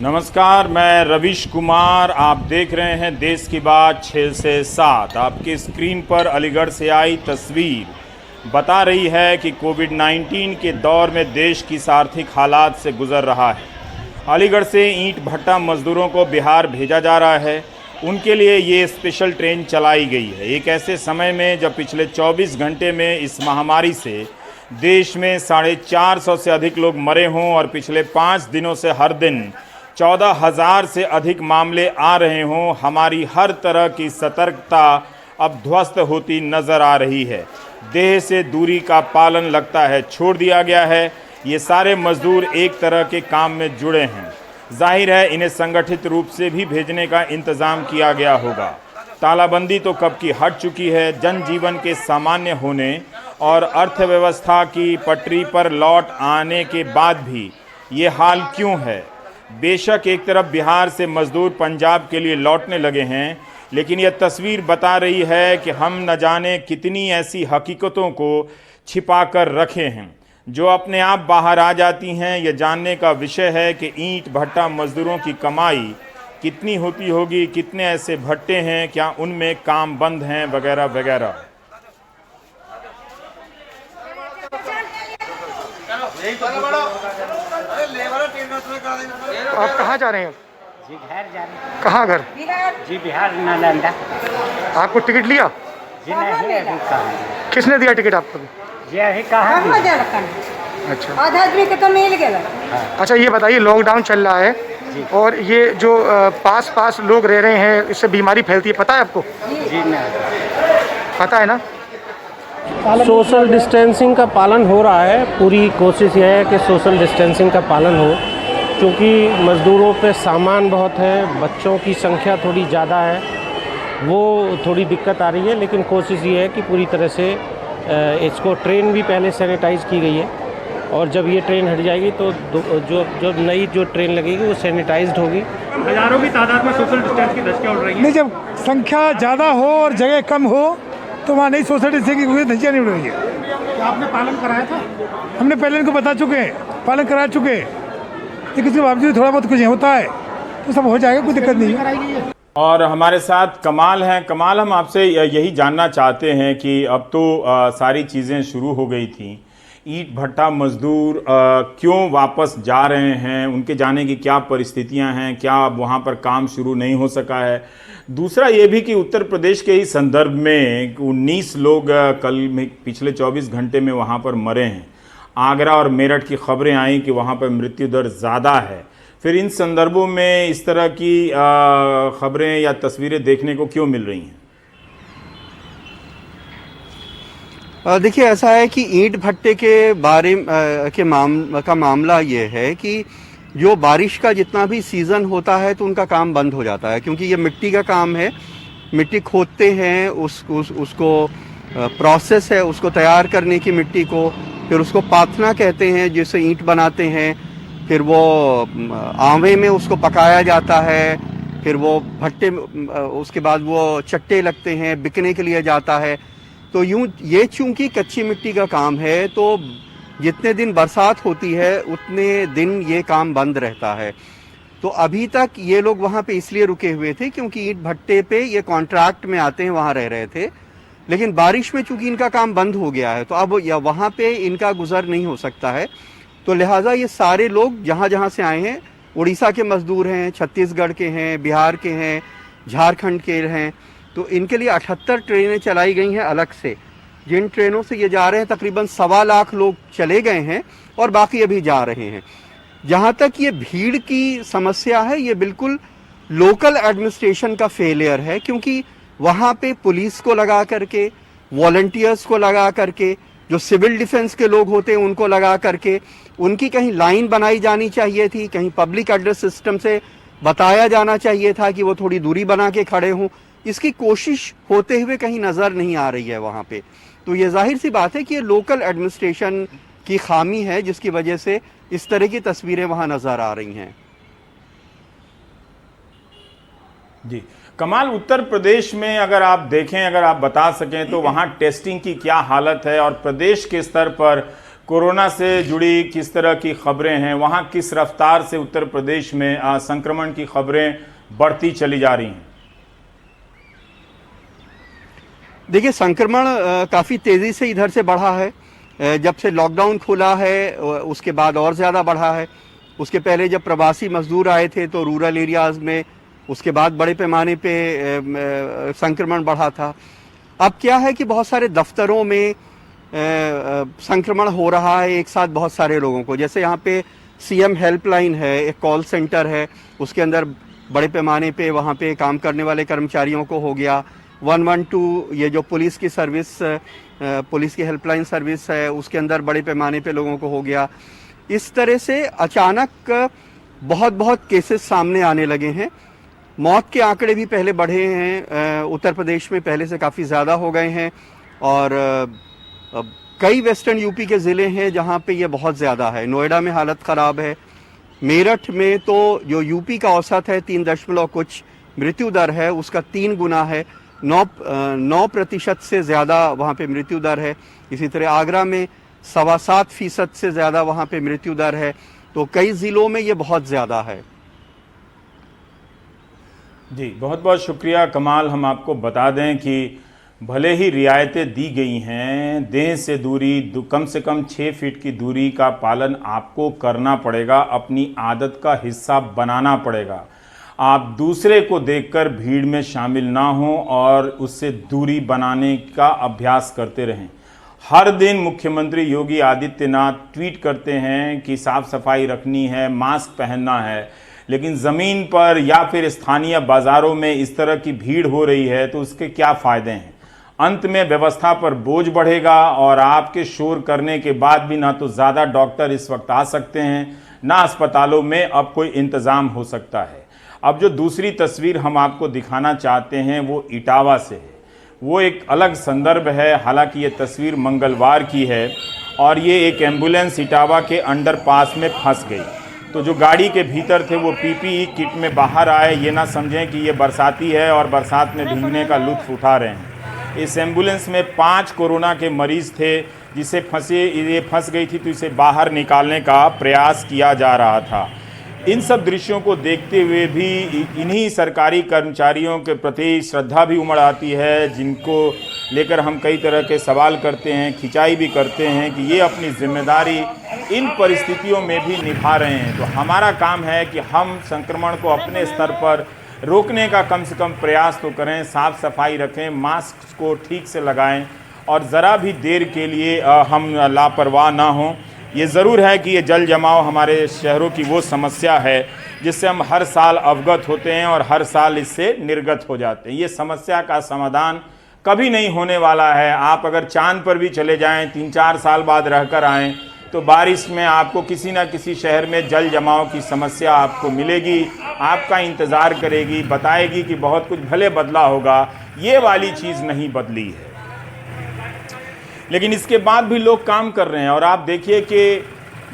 नमस्कार, मैं रविश कुमार। आप देख रहे हैं देश की बात 6 से 7। आपकी स्क्रीन पर अलीगढ़ से आई तस्वीर बता रही है कि कोविड-19 के दौर में देश किस आर्थिक हालात से गुजर रहा है। अलीगढ़ से ईंट भट्टा मजदूरों को बिहार भेजा जा रहा है। उनके लिए ये स्पेशल ट्रेन चलाई गई है एक ऐसे समय में जब पिछले 24 घंटे में इस महामारी से देश में 450 से अधिक लोग मरे हों और पिछले 5 दिनों से हर दिन 14,000 से अधिक मामले आ रहे हों। हमारी हर तरह की सतर्कता अब ध्वस्त होती नजर आ रही है। देह से दूरी का पालन लगता है छोड़ दिया गया है। ये सारे मजदूर एक तरह के काम में जुड़े हैं। जाहिर है इन्हें संगठित रूप से भी भेजने का इंतज़ाम किया गया होगा। तालाबंदी तो कब की हट चुकी है। जनजीवन के सामान्य होने और अर्थव्यवस्था की पटरी पर लौट आने के बाद भी ये हाल क्यों है? बेशक एक तरफ बिहार से मजदूर पंजाब के लिए लौटने लगे हैं, लेकिन यह तस्वीर बता रही है कि हम न जाने कितनी ऐसी हकीकतों को छिपा कर रखे हैं जो अपने आप बाहर आ जाती हैं। यह जानने का विषय है कि ईंट भट्टा मजदूरों की कमाई कितनी होती होगी, कितने ऐसे भट्टे हैं, क्या उनमें काम बंद हैं, वगैरह वगैरह। आप कहाँ जा रहे हैं? जी घर जा रहे हैं। कहाँ घर? जी बिहार नालंदा। आपको टिकट लिया? जी नहीं अभी कहाँ। किसने दिया टिकट आपको? जी अभी कहाँ। अच्छा आधा आदमी के तो मिल गया। अच्छा, ये बताइए लॉकडाउन चल रहा है और ये जो पास लोग रह रहे हैं इससे बीमारी फैलती है, पता है आपको? जी नहीं पता है ना? सोशल डिस्टेंसिंग का पालन हो रहा है। पूरी कोशिश यह है कि सोशल डिस्टेंसिंग का पालन हो, क्योंकि मज़दूरों पे सामान बहुत है, बच्चों की संख्या थोड़ी ज़्यादा है, वो थोड़ी दिक्कत आ रही है। लेकिन कोशिश ये है कि पूरी तरह से इसको ट्रेन भी पहले सैनिटाइज़ की गई है और जब ये ट्रेन हट जाएगी तो जो नई ट्रेन लगेगी वो सैनिटाइज्ड होगी। हज़ारों की तादाद में सोशल डिस्टेंस की धज्जियां उड़ रही हैं। नहीं, जब संख्या ज़्यादा हो और जगह कम हो तो वहाँ नहीं सोशल डिस्टेंसिंग की कोई धज्जियां नहीं उड़ रही है। तो आपने पालन कराया था? हमने पहले इनको बता चुके हैं, पालन करा चुके हैं, लेकिन उसके बावजूद थोड़ा बहुत कुछ होता है तो सब हो जाएगा, कोई दिक्कत नहीं है। और हमारे साथ कमाल हैं। कमाल, हम आपसे यही जानना चाहते हैं कि अब तो सारी चीज़ें शुरू हो गई थी, ईंट भट्टा मजदूर क्यों वापस जा रहे हैं? उनके जाने की क्या परिस्थितियां हैं? क्या अब वहाँ पर काम शुरू नहीं हो सका है? दूसरा ये भी कि उत्तर प्रदेश के ही संदर्भ में 19 लोग कल में पिछले 24 घंटे में वहाँ पर मरे हैं। आगरा और मेरठ की खबरें आई कि वहाँ पर मृत्यु दर ज़्यादा है। फिर इन संदर्भों में इस तरह की खबरें या तस्वीरें देखने को क्यों मिल रही हैं? देखिए, ऐसा है कि ईंट भट्टे के बारे का मामला ये है कि जो बारिश का जितना भी सीज़न होता है तो उनका काम बंद हो जाता है, क्योंकि ये मिट्टी का काम है। मिट्टी खोदते हैं, उसको प्रोसेस है उसको तैयार करने की मिट्टी को, फिर उसको पाथना कहते हैं जिससे ईंट बनाते हैं, फिर वो आंवे में उसको पकाया जाता है, फिर वो भट्टे उसके बाद वो चट्टे लगते हैं, बिकने के लिए जाता है। तो यूँ ये चूँकि कच्ची मिट्टी का काम है तो जितने दिन बरसात होती है उतने दिन ये काम बंद रहता है। तो अभी तक ये लोग वहाँ पे इसलिए रुके हुए थे क्योंकि ईंट भट्टे पे ये कॉन्ट्रैक्ट में आते हैं, वहाँ रह रहे थे। लेकिन बारिश में चूँकि इनका काम बंद हो गया है तो अब या वहाँ पे इनका गुजर नहीं हो सकता है, तो लिहाजा ये सारे लोग जहाँ जहाँ से आए हैं, उड़ीसा के मजदूर हैं, छत्तीसगढ़ के हैं, बिहार के हैं, झारखंड के हैं, तो इनके लिए 78 ट्रेनें चलाई गई हैं अलग से। जिन ट्रेनों से ये जा रहे हैं तकरीबन 1.25 लाख लोग चले गए हैं और बाकी अभी जा रहे हैं। जहाँ तक ये भीड़ की समस्या है, ये बिल्कुल लोकल एडमिनिस्ट्रेशन का फेलियर है, क्योंकि वहाँ पे पुलिस को लगा करके, वॉलंटियर्स को लगा करके, जो सिविल डिफेंस के लोग होते हैं उनको लगा करके, उनकी कहीं लाइन बनाई जानी चाहिए थी, कहीं पब्लिक एड्रेस सिस्टम से बताया जाना चाहिए था कि वो थोड़ी दूरी बना के खड़े हों। इसकी कोशिश होते हुए कहीं नज़र नहीं आ रही है वहाँ पे। तो ये जाहिर सी बात है कि ये लोकल एडमिनिस्ट्रेशन की खामी है जिसकी वजह से इस तरह की तस्वीरें वहाँ नज़र आ रही हैं। जी कमाल, उत्तर प्रदेश में अगर आप देखें, अगर आप बता सकें तो वहाँ टेस्टिंग की क्या हालत है और प्रदेश के स्तर पर कोरोना से जुड़ी किस तरह की खबरें हैं, वहाँ किस रफ्तार से उत्तर प्रदेश में संक्रमण की खबरें बढ़ती चली जा रही हैं? देखिए, संक्रमण काफ़ी तेज़ी से इधर से बढ़ा है। जब से लॉकडाउन खुला है उसके बाद और ज़्यादा बढ़ा है। उसके पहले जब प्रवासी मजदूर आए थे तो रूरल एरियाज़ में, उसके बाद बड़े पैमाने पे संक्रमण बढ़ा था। अब क्या है कि बहुत सारे दफ्तरों में संक्रमण हो रहा है एक साथ बहुत सारे लोगों को। जैसे यहाँ पे सीएम हेल्पलाइन है, एक कॉल सेंटर है, उसके अंदर बड़े पैमाने पे वहाँ पे काम करने वाले कर्मचारियों को हो गया। 112 ये जो पुलिस की सर्विस, पुलिस की हेल्पलाइन सर्विस है, उसके अंदर बड़े पैमाने पे लोगों को हो गया। इस तरह से अचानक बहुत केसेस सामने आने लगे हैं। मौत के आंकड़े भी पहले बढ़े हैं, उत्तर प्रदेश में पहले से काफ़ी ज़्यादा हो गए हैं। और कई वेस्टर्न यूपी के ज़िले हैं जहाँ पे ये बहुत ज़्यादा है। नोएडा में हालत ख़राब है। मेरठ में तो जो यूपी का औसत है 3 कुछ मृत्यु दर है, उसका 3 गुना है। 9% से ज़्यादा वहाँ पे मृत्यु दर है। इसी तरह आगरा में 7.25% से ज़्यादा वहाँ पे मृत्यु दर है। तो कई ज़िलों में ये बहुत ज़्यादा है। जी, बहुत बहुत शुक्रिया कमाल। हम आपको बता दें कि भले ही रियायतें दी गई हैं, देह से दूरी कम से कम 6 फीट की दूरी का पालन आपको करना पड़ेगा, अपनी आदत का हिस्सा बनाना पड़ेगा। आप दूसरे को देखकर भीड़ में शामिल ना हों और उससे दूरी बनाने का अभ्यास करते रहें। हर दिन मुख्यमंत्री योगी आदित्यनाथ ट्वीट करते हैं कि साफ सफाई रखनी है, मास्क पहनना है, लेकिन ज़मीन पर या फिर स्थानीय बाज़ारों में इस तरह की भीड़ हो रही है तो उसके क्या फ़ायदे हैं? अंत में व्यवस्था पर बोझ बढ़ेगा और आपके शोर करने के बाद भी ना तो ज़्यादा डॉक्टर इस वक्त आ सकते हैं, ना अस्पतालों में अब कोई इंतज़ाम हो सकता है। अब जो दूसरी तस्वीर हम आपको दिखाना चाहते हैं वो इटावा से है। वो एक अलग संदर्भ है। हालांकि ये तस्वीर मंगलवार की है और ये एक एम्बुलेंस इटावा के अंडरपास में फंस गई। तो जो गाड़ी के भीतर थे वो पीपीई किट में बाहर आए। ये ना समझें कि ये बरसाती है और बरसात में भीगने का लुत्फ़ उठा रहे हैं। इस एम्बुलेंस में 5 कोरोना के मरीज़ थे, जिसे फंस गई थी तो इसे बाहर निकालने का प्रयास किया जा रहा था। इन सब दृश्यों को देखते हुए भी इन्हीं सरकारी कर्मचारियों के प्रति श्रद्धा भी उमड़ आती है, जिनको लेकर हम कई तरह के सवाल करते हैं, खिंचाई भी करते हैं कि ये अपनी जिम्मेदारी इन परिस्थितियों में भी निभा रहे हैं। तो हमारा काम है कि हम संक्रमण को अपने स्तर पर रोकने का कम से कम प्रयास तो करें, साफ़ सफाई रखें, मास्क को ठीक से लगाएं और ज़रा भी देर के लिए हम लापरवाह ना हों। ये ज़रूर है कि ये जल जमाव हमारे शहरों की वो समस्या है जिससे हम हर साल अवगत होते हैं और हर साल इससे निर्गत हो जाते हैं। ये समस्या का समाधान कभी नहीं होने वाला है। आप अगर चांद पर भी चले जाएं, 3-4 साल बाद रहकर आएँ, तो बारिश में आपको किसी न किसी शहर में जल जमाव की समस्या आपको मिलेगी, आपका इंतज़ार करेगी, बताएगी कि बहुत कुछ भले बदला होगा। ये वाली चीज़ नहीं बदली है, लेकिन इसके बाद भी लोग काम कर रहे हैं। और आप देखिए कि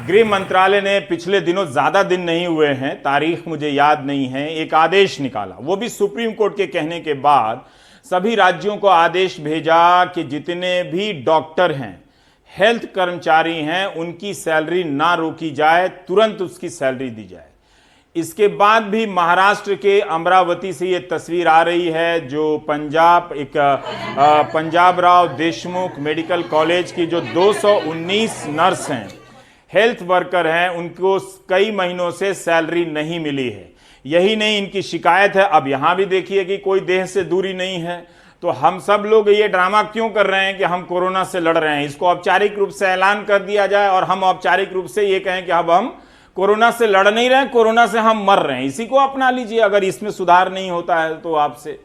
गृह मंत्रालय ने पिछले दिनों, ज़्यादा दिन नहीं हुए हैं, तारीख मुझे याद नहीं है, एक आदेश निकाला। वो भी सुप्रीम कोर्ट के कहने के बाद सभी राज्यों को आदेश भेजा कि जितने भी डॉक्टर हैं, हेल्थ कर्मचारी हैं, उनकी सैलरी ना रोकी जाए, तुरंत उसकी सैलरी दी जाए। इसके बाद भी महाराष्ट्र के अमरावती से ये तस्वीर आ रही है, जो पंजाब राव देशमुख मेडिकल कॉलेज की जो 219 नर्स हैं, हेल्थ वर्कर हैं, उनको कई महीनों से सैलरी नहीं मिली है। यही नहीं, इनकी शिकायत है। अब यहाँ भी देखिए कि कोई देह से दूरी नहीं है। तो हम सब लोग ये ड्रामा क्यों कर रहे हैं कि हम कोरोना से लड़ रहे हैं? इसको औपचारिक रूप से ऐलान कर दिया जाए और हम औपचारिक रूप से ये कहें कि अब हम कोरोना से लड़ नहीं रहे हैं, कोरोना से हम मर रहे हैं। इसी को अपना लीजिए अगर इसमें सुधार नहीं होता है तो आपसे।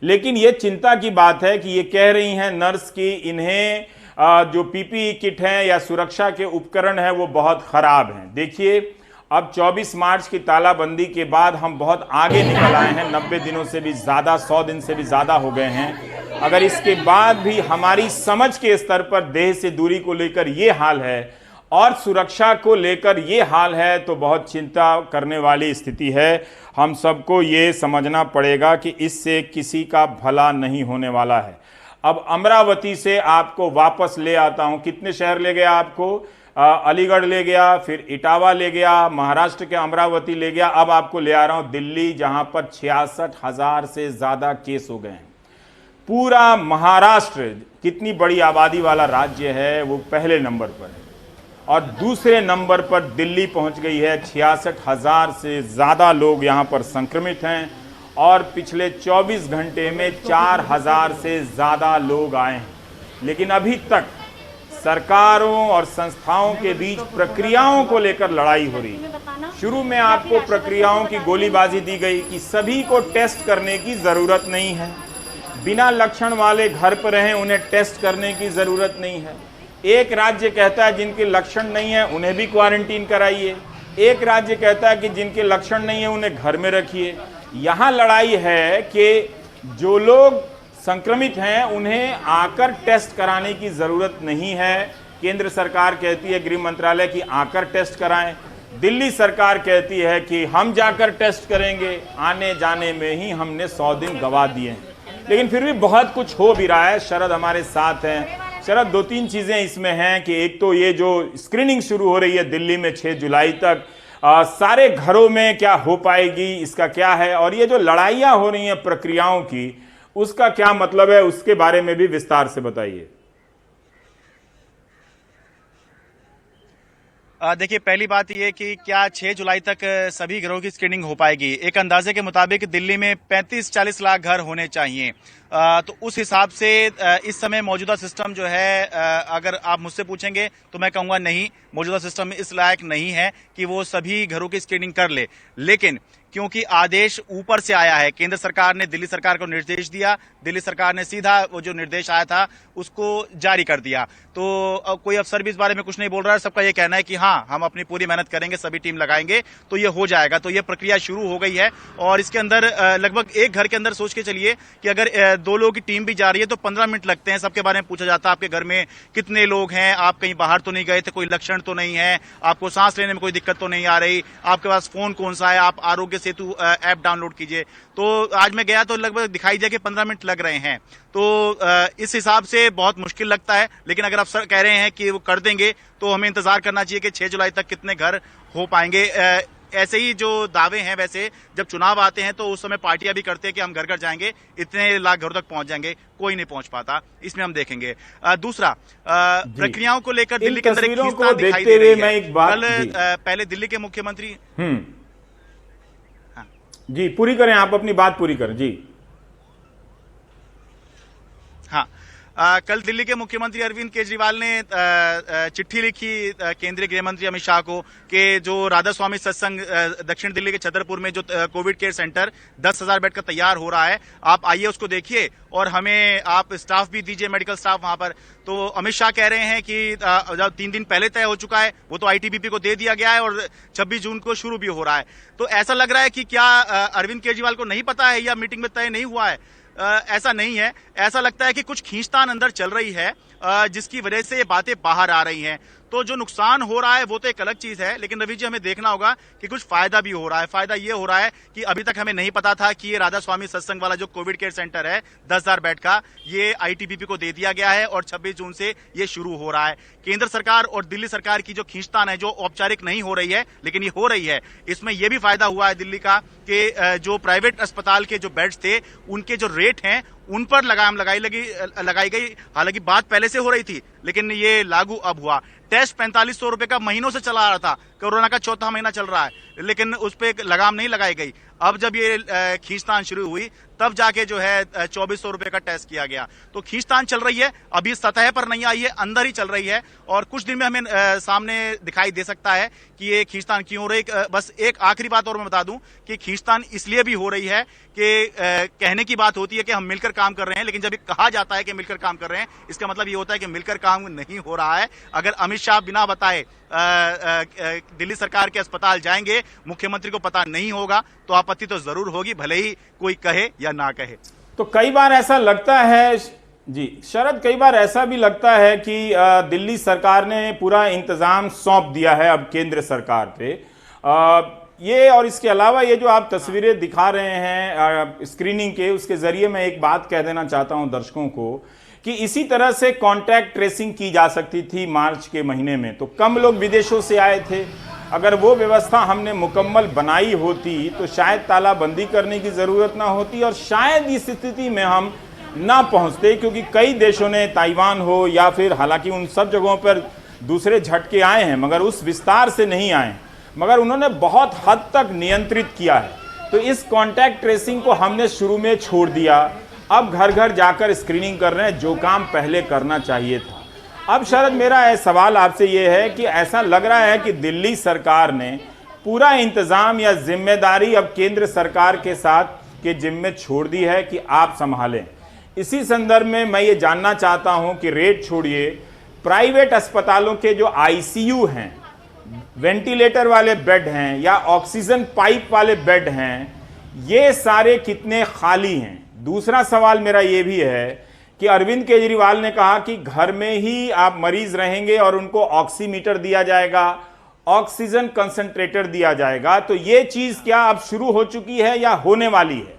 लेकिन ये चिंता की बात है कि ये कह रही हैं नर्स की इन्हें जो पीपीई किट हैं या सुरक्षा के उपकरण हैं वो बहुत ख़राब हैं। देखिए, अब 24 मार्च की तालाबंदी के बाद हम बहुत आगे निकल आए हैं, 90 दिनों से भी ज़्यादा, 100 दिन से भी ज़्यादा हो गए हैं। अगर इसके बाद भी हमारी समझ के स्तर पर देह से दूरी को लेकर ये हाल है और सुरक्षा को लेकर ये हाल है तो बहुत चिंता करने वाली स्थिति है। हम सबको ये समझना पड़ेगा कि इससे किसी का भला नहीं होने वाला है। अब अमरावती से आपको वापस ले आता हूँ। कितने शहर ले गया आपको? अलीगढ़ ले गया, फिर इटावा ले गया, महाराष्ट्र के अमरावती ले गया, अब आपको ले आ रहा हूं दिल्ली, जहां पर 66,000 से ज्यादा केस हो गए हैं। पूरा महाराष्ट्र कितनी बड़ी आबादी वाला राज्य है, वो पहले नंबर पर है और दूसरे नंबर पर दिल्ली पहुंच गई है। 66,000 से ज़्यादा लोग यहां पर संक्रमित हैं और पिछले 24 घंटे में 4,000 से ज़्यादा लोग आए हैं। लेकिन अभी तक सरकारों और संस्थाओं के बीच प्रक्रियाओं को लेकर लड़ाई हो रही है। शुरू में आपको प्रक्रियाओं की गोलीबाजी दी गई कि सभी को टेस्ट करने की ज़रूरत नहीं है, बिना लक्षण वाले घर पर रहें, उन्हें टेस्ट करने की ज़रूरत नहीं है। एक राज्य कहता है जिनके लक्षण नहीं है उन्हें भी क्वारंटीन कराइए, एक राज्य कहता है कि जिनके लक्षण नहीं है उन्हें घर में रखिए। यहाँ लड़ाई है कि जो लोग संक्रमित हैं उन्हें आकर टेस्ट कराने की ज़रूरत नहीं है। केंद्र सरकार कहती है, गृह मंत्रालय, की आकर टेस्ट कराएं। दिल्ली सरकार कहती है कि हम जाकर टेस्ट करेंगे। आने जाने में ही हमने 100 दिन गंवा दिए हैं, लेकिन फिर भी बहुत कुछ हो भी रहा है। शरद हमारे साथ हैं। शरद, 2-3 चीज़ें इसमें हैं कि एक तो ये जो स्क्रीनिंग शुरू हो रही है दिल्ली में 6 जुलाई तक, सारे घरों में क्या हो पाएगी, इसका क्या है, और ये जो लड़ाइयाँ हो रही हैं प्रक्रियाओं की, उसका क्या मतलब है, उसके बारे में भी विस्तार से बताइए। देखिए, पहली बात यह कि क्या 6 जुलाई तक सभी घरों की स्क्रीनिंग हो पाएगी। एक अंदाजे के मुताबिक दिल्ली में 35-40 लाख घर होने चाहिए। तो उस हिसाब से इस समय मौजूदा सिस्टम जो है, अगर आप मुझसे पूछेंगे तो मैं कहूँगा नहीं, मौजूदा सिस्टम इस लायक नहीं है कि वो सभी घरों की स्क्रीनिंग कर ले। लेकिन क्योंकि आदेश ऊपर से आया है, केंद्र सरकार ने दिल्ली सरकार को निर्देश दिया, दिल्ली सरकार ने सीधा वो जो निर्देश आया था उसको जारी कर दिया। तो कोई अफसर भी इस बारे में कुछ नहीं बोल रहा है। सबका ये कहना है कि हाँ, हम अपनी पूरी मेहनत करेंगे, सभी टीम लगाएंगे तो ये हो जाएगा। तो ये प्रक्रिया शुरू हो गई है और इसके अंदर लगभग एक घर के अंदर सोच के चलिए कि अगर 2 लोगों की टीम भी जा रही है तो 15 मिनट लगते हैं। सबके बारे में पूछा जाता है, आपके घर में कितने लोग हैं, आप कहीं बाहर तो नहीं गए थे, कोई लक्षण तो नहीं है, आपको सांस लेने में कोई दिक्कत तो नहीं आ रही, आपके पास फोन कौन सा है, आप आरोग्य सेतु ऐप डाउनलोड कीजिए। तो आज मैं गया तो लगभग दिखाई दिया कि 15 मिनट लग रहे हैं। तो इस हिसाब से बहुत मुश्किल लगता है। लेकिन अगर अफसर कह रहे हैं कि वो कर देंगे तो हमें इंतजार करना चाहिए कि 6 जुलाई तक कितने घर हो पाएंगे। ऐसे ही जो दावे हैं, वैसे जब चुनाव आते हैं तो उस समय पार्टियां भी करते हैं कि हम घर घर जाएंगे, इतने लाख घरों तक पहुंच जाएंगे, कोई नहीं पहुंच पाता। इसमें हम देखेंगे। दूसरा, प्रक्रियाओं को लेकर दिल्ली के अंदर एक खींचतान दिखाई दे रही है। कल पहले दिल्ली के मुख्यमंत्री जी पूरी करें, आप अपनी बात पूरी करें जी। हाँ, कल दिल्ली के मुख्यमंत्री अरविंद केजरीवाल ने चिट्ठी लिखी केंद्रीय गृह मंत्री अमित शाह को कि जो राधा स्वामी सत्संग दक्षिण दिल्ली के छतरपुर में जो कोविड केयर सेंटर 10,000 बेड का तैयार हो रहा है, आप आइए उसको देखिए और हमें आप स्टाफ भी दीजिए, मेडिकल स्टाफ वहां पर। तो अमित शाह कह रहे हैं कि जब 3 दिन पहले तय हो चुका है, वो तो आईटीबीपी को दे दिया गया है और 26 जून को शुरू भी हो रहा है। तो ऐसा लग रहा है कि क्या अरविंद केजरीवाल को नहीं पता है या मीटिंग में तय नहीं हुआ है? ऐसा नहीं है। ऐसा लगता है कि कुछ खींचतान अंदर चल रही है जिसकी वजह से ये बातें बाहर आ रही हैं। तो जो नुकसान हो रहा है वो तो एक अलग चीज है, लेकिन रवि जी हमें देखना होगा कि कुछ फायदा भी हो रहा है। फायदा ये हो रहा है कि अभी तक हमें नहीं पता था कि ये राधा स्वामी सत्संग वाला जो कोविड केयर सेंटर है 10,000 बेड का, ये आईटीबीपी को दे दिया गया है और 26 जून से ये शुरू हो रहा है। केंद्र सरकार और दिल्ली सरकार की जो खींचतान है, जो औपचारिक नहीं हो रही है लेकिन ये हो रही है, इसमें यह भी फायदा हुआ है दिल्ली का कि जो प्राइवेट अस्पताल के जो बेड्स थे उनके जो रेट हैं उन पर लगाम लगाई गई। हालांकि बात पहले से हो रही थी लेकिन ये लागू अब हुआ। टेस्ट 4500 रुपए का महीनों से चला आ रहा था, कोरोना का 4था महीना चल रहा है, लेकिन उस पर लगाम नहीं लगाई गई। अब जब ये खींचतान शुरू हुई तब जाके जो है 2400 रुपए का टेस्ट किया गया। तो खींचतान चल रही है, अभी सतह पर नहीं आई है, अंदर ही चल रही है और कुछ दिन में हमें सामने दिखाई दे सकता है कि ये खींचतान क्यों हो रही है। बस एक आखिरी बात और मैं बता दूं कि खींचतान इसलिए भी हो रही है कि कहने की बात होती है कि हम मिलकर काम कर रहे हैं, लेकिन जब कहा जाता है कि मिलकर काम कर रहे हैं, इसका मतलब ये होता है कि मिलकर काम नहीं हो रहा है। अगर अमित शाह बिना बताए दिल्ली सरकार के अस्पताल जाएंगे, मुख्यमंत्री को पता नहीं होगा तो आपत्ति तो जरूर होगी, भले ही कोई कहे या ना कहे। तो कई बार ऐसा लगता है जी शरद, कई बार ऐसा भी लगता है कि दिल्ली सरकार ने पूरा इंतजाम सौंप दिया है अब केंद्र सरकार पे। ये और इसके अलावा ये जो आप तस्वीरें दिखा रहे हैं स्क्रीनिंग के, उसके जरिए मैं एक बात कह देना चाहता हूं दर्शकों को कि इसी तरह से कांटेक्ट ट्रेसिंग की जा सकती थी मार्च के महीने में। तो कम लोग विदेशों से आए थे, अगर वो व्यवस्था हमने मुकम्मल बनाई होती तो शायद तालाबंदी करने की ज़रूरत ना होती और शायद इस स्थिति में हम ना पहुंचते, क्योंकि कई देशों ने, ताइवान हो या फिर, हालांकि उन सब जगहों पर दूसरे झटके आए हैं मगर उस विस्तार से नहीं आए, मगर उन्होंने बहुत हद तक नियंत्रित किया है। तो इस कांटेक्ट ट्रेसिंग को हमने शुरू में छोड़ दिया, अब घर घर जाकर स्क्रीनिंग कर रहे हैं, जो काम पहले करना चाहिए था। अब शरद, मेरा सवाल आपसे ये है कि ऐसा लग रहा है कि दिल्ली सरकार ने पूरा इंतजाम या जिम्मेदारी अब केंद्र सरकार के साथ के जिम्मे छोड़ दी है कि आप संभालें। इसी संदर्भ में मैं ये जानना चाहता हूं कि रेट छोड़िए, प्राइवेट अस्पतालों के जो आईसीयू हैं, वेंटिलेटर वाले बेड हैं या ऑक्सीजन पाइप वाले बेड हैं, ये सारे कितने खाली हैं? दूसरा सवाल मेरा ये भी है कि अरविंद केजरीवाल ने कहा कि घर में ही आप मरीज रहेंगे और उनको ऑक्सीमीटर दिया जाएगा, ऑक्सीजन कंसंट्रेटर दिया जाएगा। तो ये चीज क्या अब शुरू हो चुकी है या होने वाली है?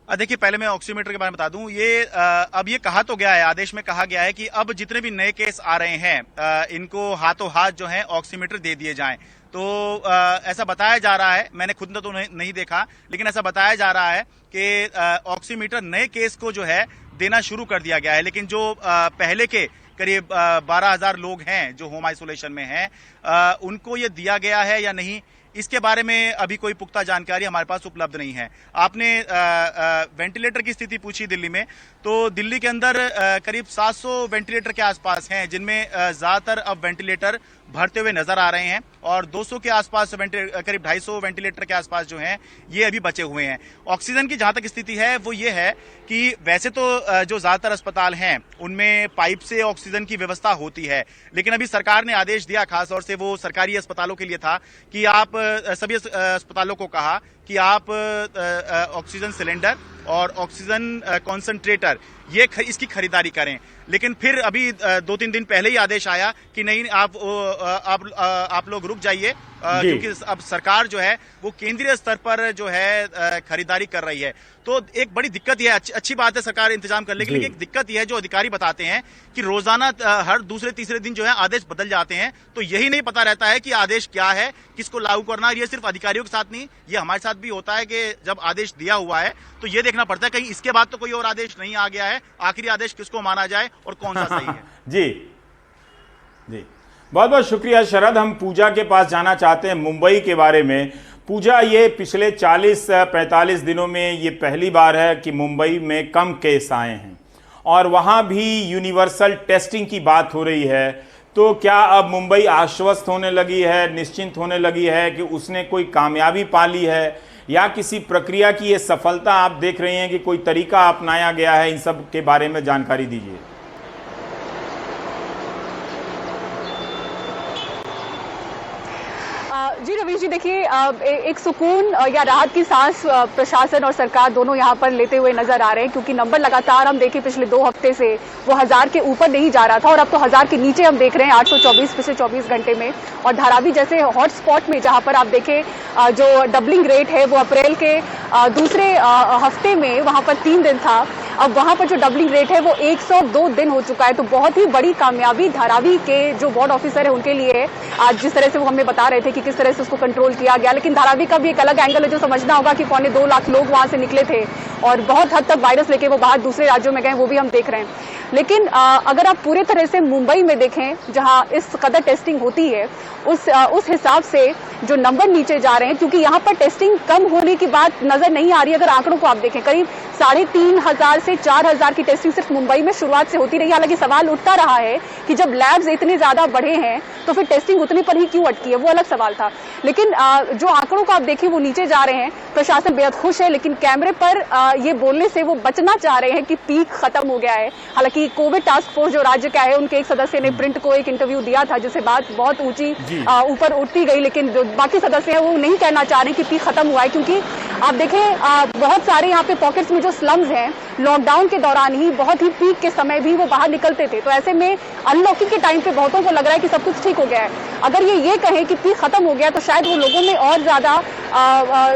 देखिए, पहले मैं ऑक्सीमीटर के बारे में बता दूं, ये अब ये कहा तो गया है, आदेश में कहा गया है कि अब जितने भी नए केस आ रहे हैं इनको हाथों हाथ जो है ऑक्सीमीटर दे दिए जाएं। तो ऐसा बताया जा रहा है, मैंने खुद तो नहीं देखा, लेकिन ऐसा बताया जा रहा है कि ऑक्सीमीटर नए केस को जो है देना शुरू कर दिया गया है। लेकिन जो पहले के करीब 12,000 लोग हैं जो होम आइसोलेशन में हैं, उनको ये दिया गया है या नहीं, इसके बारे में अभी कोई पुख्ता जानकारी हमारे पास उपलब्ध नहीं है। आपने वेंटिलेटर की स्थिति पूछी दिल्ली में, तो दिल्ली के अंदर करीब 700 वेंटिलेटर के आसपास हैं, जिनमें ज्यादातर अब वेंटिलेटर भरते हुए नजर आ रहे हैं और 200 के आसपास करीब 250 वेंटिलेटर के आसपास जो हैं ये अभी बचे हुए हैं। ऑक्सीजन की जहां तक स्थिति है वो ये है कि वैसे तो जो ज्यादातर अस्पताल हैं उनमें पाइप से ऑक्सीजन की व्यवस्था होती है, लेकिन अभी सरकार ने आदेश दिया, खासतौर से वो सरकारी अस्पतालों के लिए था, कि आप सभी अस्पतालों को कहा कि आप ऑक्सीजन सिलेंडर और ऑक्सीजन कॉन्सेंट्रेटर इसकी खरीदारी करें। लेकिन फिर अभी 2-3 दिन पहले ही आदेश आया कि नहीं, आप लोग रुक जाइए, क्योंकि अब सरकार जो है वो केंद्रीय स्तर पर जो है खरीदारी कर रही है। तो एक बड़ी दिक्कत यह है, अच्छी बात है सरकार इंतजाम कर लेगी, लेकिन एक दिक्कत यह है जो अधिकारी बताते हैं कि रोजाना हर दूसरे तीसरे दिन जो है आदेश बदल जाते हैं, तो यही नहीं पता रहता है कि आदेश क्या है, किसको लागू करना। ये सिर्फ अधिकारियों के साथ नहीं, ये हमारे साथ भी होता है कि जब आदेश दिया हुआ है तो ये देखना पड़ता है कहीं इसके बाद तो कोई और आदेश नहीं आ गया है, आखिरी आदेश किसको माना जाए और कौन सा सही है। जी जी, बहुत बहुत शुक्रिया शरद। हम पूजा के पास जाना चाहते हैं मुंबई के बारे में। पूजा, ये पिछले 40-45 दिनों में ये पहली बार है कि मुंबई में कम केस आए हैं और वहां भी यूनिवर्सल टेस्टिंग की बात हो रही है। तो क्या अब मुंबई आश्वस्त होने लगी है, निश्चिंत होने लगी है कि उसने कोई कामयाबी पा ली है, या किसी प्रक्रिया की ये सफलता आप देख रही हैं कि कोई तरीका अपनाया गया है? इन सब के बारे में जानकारी दीजिए। जी रवीश जी, देखिए एक सुकून या राहत की सांस प्रशासन और सरकार दोनों यहाँ पर लेते हुए नजर आ रहे हैं, क्योंकि नंबर लगातार हम देखें पिछले 2 हफ्ते से वो 1000 के ऊपर नहीं जा रहा था और अब तो 1000 के नीचे हम देख रहे हैं 824 पिछले 24 घंटे में। और धारावी जैसे हॉटस्पॉट में जहाँ पर आप देखें जो डबलिंग रेट है वो अप्रैल के दूसरे हफ्ते में वहाँ पर 3 दिन था, अब वहाँ पर जो डबलिंग रेट है वो 102 दिन हो चुका है। तो बहुत ही बड़ी कामयाबी धारावी के जो वार्ड ऑफिसर है उनके लिए, आज जिस तरह से वो हमें बता रहे थे कि किस तरह से उसको कंट्रोल किया गया। लेकिन धारावी का भी एक अलग एंगल है जो समझना होगा कि 2.25 लाख लोग वहां से निकले थे और बहुत हद तक वायरस लेके वो बाहर दूसरे राज्यों में गए, वो भी हम देख रहे हैं। लेकिन अगर आप पूरे तरह से मुंबई में देखें जहां इस कदर टेस्टिंग होती है, उस हिसाब से जो नंबर नीचे जा रहे हैं, क्योंकि यहाँ पर टेस्टिंग कम होने की बात नजर नहीं आ रही। अगर आंकड़ों को आप देखें, करीब 3,500 से 4,000 की टेस्टिंग सिर्फ मुंबई में शुरुआत से होती रही। हालांकि सवाल उठता रहा है कि जब लैब्स इतने ज्यादा बढ़े हैं तो फिर टेस्टिंग उतने पर ही क्यों अटकी है, वो अलग सवाल था। लेकिन जो आंकड़ों को आप देखें वो नीचे जा रहे हैं। प्रशासन बेहद खुश है, लेकिन कैमरे पर ये बोलने से वो बचना चाह रहे हैं कि पीक खत्म हो गया है। हालांकि कोविड टास्क फोर्स जो राज्य का है, उनके एक सदस्य ने प्रिंट को एक इंटरव्यू दिया था जिससे बात बहुत ऊंची ऊपर उठती गई, लेकिन जो बाकी सदस्य हैं वो नहीं कहना चाह रहे कि पीक खत्म हुआ है। क्योंकि आप देखें बहुत सारे यहाँ पे पॉकेट्स में जो स्लम्स हैं लॉकडाउन के दौरान ही बहुत ही पीक के समय भी वो बाहर निकलते थे। तो ऐसे में अनलॉकिंग के टाइम पे बहुतों को लग रहा है कि सब कुछ ठीक हो गया है। अगर ये कहें कि पीक खत्म हो गया तो शायद वो लोगों में और ज्यादा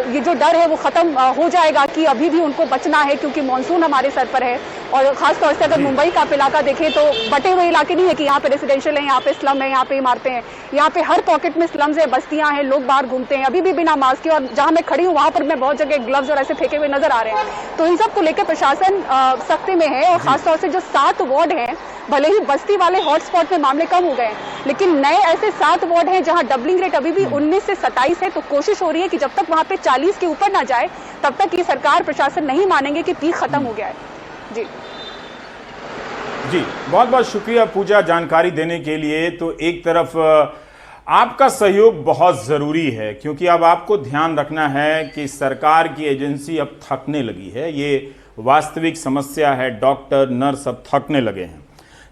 ये जो डर है वो खत्म हो जाएगा कि अभी भी उनको बचना है, क्योंकि मानसून हमारे सर पर है। और खासतौर से अगर मुंबई का आप इलाका देखें तो बटे हुए इलाके नहीं है कि यहाँ पे रेसिडेंशियल है, यहाँ पे स्लम है, यहाँ पे इमारतें हैं, यहाँ पे हर पॉकेट में स्लम्स है, बस्तियां हैं, लोग बाहर घूमते हैं अभी भी बिना मास्क के। और जहां मैं खड़ी हूँ वहां पर मैं बहुत जगह ग्लव्स और ऐसे फेंके हुए नजर आ रहे हैं। तो इन सब को लेकर प्रशासन सख्ती में है। और खासतौर से जो 7 वार्ड हैं, भले ही बस्ती वाले हॉटस्पॉट में मामले कम हो गए, लेकिन नए ऐसे 7 वार्ड हैं जहां डबलिंग रेट अभी भी 19 से 27 है। तो कोशिश हो रही है कि जब तक वहां पे 40 के ऊपर ना जाए तब तक ये सरकार प्रशासन नहीं मानेंगे कि पीक खत्म हो गया है। जी बहुत बहुत शुक्रिया पूजा जानकारी देने के लिए। तो एक तरफ आपका सहयोग बहुत ज़रूरी है, क्योंकि अब आपको ध्यान रखना है कि सरकार की एजेंसी अब थकने लगी है। ये वास्तविक समस्या है, डॉक्टर नर्स अब थकने लगे हैं।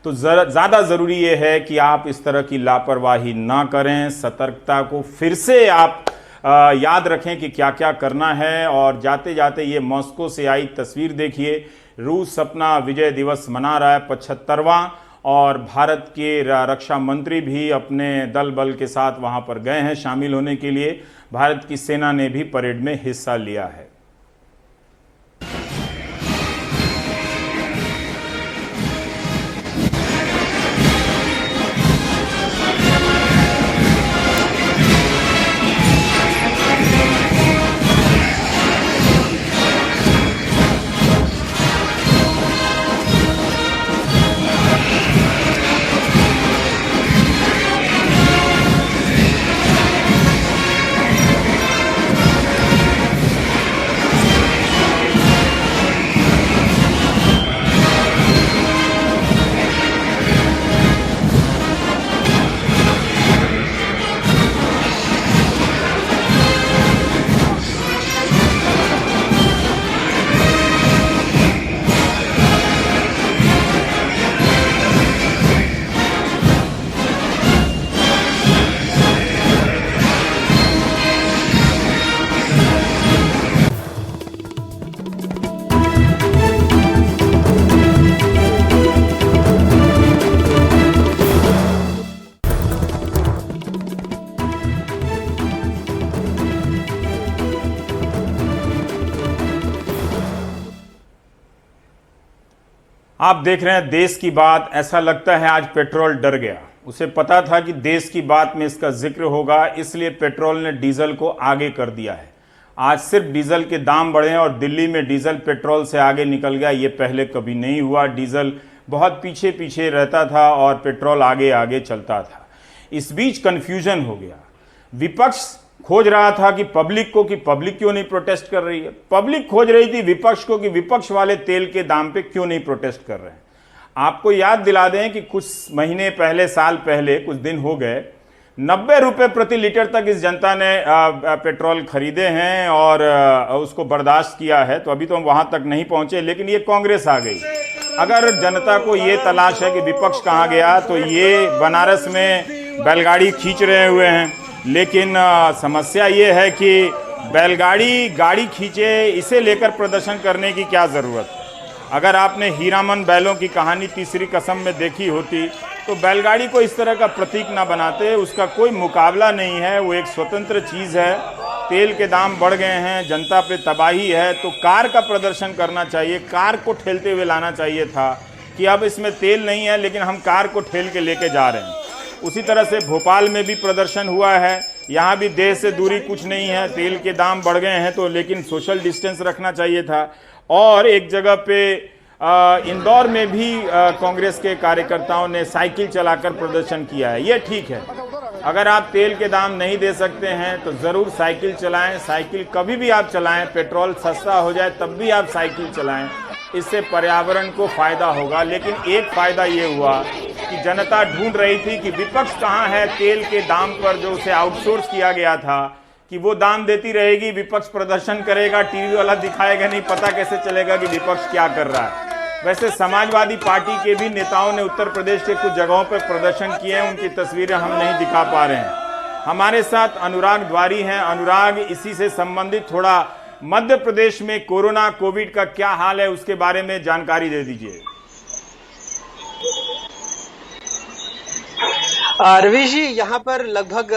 तो ज़्यादा ज़रूरी ये है कि आप इस तरह की लापरवाही ना करें, सतर्कता को फिर से आप याद रखें कि क्या क्या करना है। और जाते जाते ये मॉस्को से आई तस्वीर देखिए, रूस अपना विजय दिवस मना रहा है 75वां, और भारत के रक्षा मंत्री भी अपने दल बल के साथ वहां पर गए हैं शामिल होने के लिए। भारत की सेना ने भी परेड में हिस्सा लिया है। आप देख रहे हैं देश की बात। ऐसा लगता है आज पेट्रोल डर गया। उसे पता था कि देश की बात में इसका जिक्र होगा, इसलिए पेट्रोल ने डीजल को आगे कर दिया है। आज सिर्फ डीजल के दाम बढ़े हैं और दिल्ली में डीजल पेट्रोल से आगे निकल गया। ये पहले कभी नहीं हुआ। डीजल बहुत पीछे पीछे रहता था और पेट्रोल आगे आगे चलता था। इस बीच कन्फ्यूजन हो गया। विपक्ष खोज रहा था कि पब्लिक क्यों नहीं प्रोटेस्ट कर रही है। पब्लिक खोज रही थी विपक्ष को कि विपक्ष वाले तेल के दाम पे क्यों नहीं प्रोटेस्ट कर रहे हैं। आपको याद दिला दें कि कुछ महीने पहले, साल पहले, कुछ दिन हो गए, 90 रुपये प्रति लीटर तक इस जनता ने पेट्रोल खरीदे हैं और उसको बर्दाश्त किया है। तो अभी तो हम वहां तक नहीं पहुंचे, लेकिन ये कांग्रेस आ गई। अगर जनता को ये तलाश है कि विपक्ष कहाँ गया, तो ये बनारस में बैलगाड़ी खींच रहे हुए हैं। लेकिन समस्या ये है कि बैलगाड़ी गाड़ी खींचे, इसे लेकर प्रदर्शन करने की क्या ज़रूरत। अगर आपने हीरामन बैलों की कहानी तीसरी कसम में देखी होती तो बैलगाड़ी को इस तरह का प्रतीक ना बनाते। उसका कोई मुकाबला नहीं है, वो एक स्वतंत्र चीज़ है। तेल के दाम बढ़ गए हैं, जनता पे तबाही है, तो कार का प्रदर्शन करना चाहिए। कार को ठेलते हुए लाना चाहिए था कि अब इसमें तेल नहीं है लेकिन हम कार को ठेल के लेके जा रहे हैं। उसी तरह से भोपाल में भी प्रदर्शन हुआ है। यहाँ भी देश से दूरी कुछ नहीं है, तेल के दाम बढ़ गए हैं तो लेकिन सोशल डिस्टेंस रखना चाहिए था। और एक जगह पे इंदौर में भी कांग्रेस के कार्यकर्ताओं ने साइकिल चलाकर प्रदर्शन किया है। ये ठीक है, अगर आप तेल के दाम नहीं दे सकते हैं तो ज़रूर साइकिल चलाएं। साइकिल कभी भी आप चलाएं, पेट्रोल सस्ता हो जाए तब भी आप साइकिल चलाएं, इससे पर्यावरण को फ़ायदा होगा। लेकिन एक फ़ायदा ये हुआ कि जनता ढूंढ रही थी कि विपक्ष कहाँ है तेल के दाम पर, जो उसे आउटसोर्स किया गया था कि वो दाम देती रहेगी, विपक्ष प्रदर्शन करेगा, टीवी वाला दिखाएगा नहीं, पता कैसे चलेगा कि विपक्ष क्या कर रहा है। वैसे समाजवादी पार्टी के भी नेताओं ने उत्तर प्रदेश के कुछ जगहों पर प्रदर्शन किए हैं, उनकी तस्वीरें हम नहीं दिखा पा रहे हैं। हमारे साथ अनुराग द्वारी हैं। अनुराग, इसी से संबंधित थोड़ा मध्य प्रदेश में कोरोना कोविड का क्या हाल है उसके बारे में जानकारी दे दीजिए। रवि जी, यहाँ पर लगभग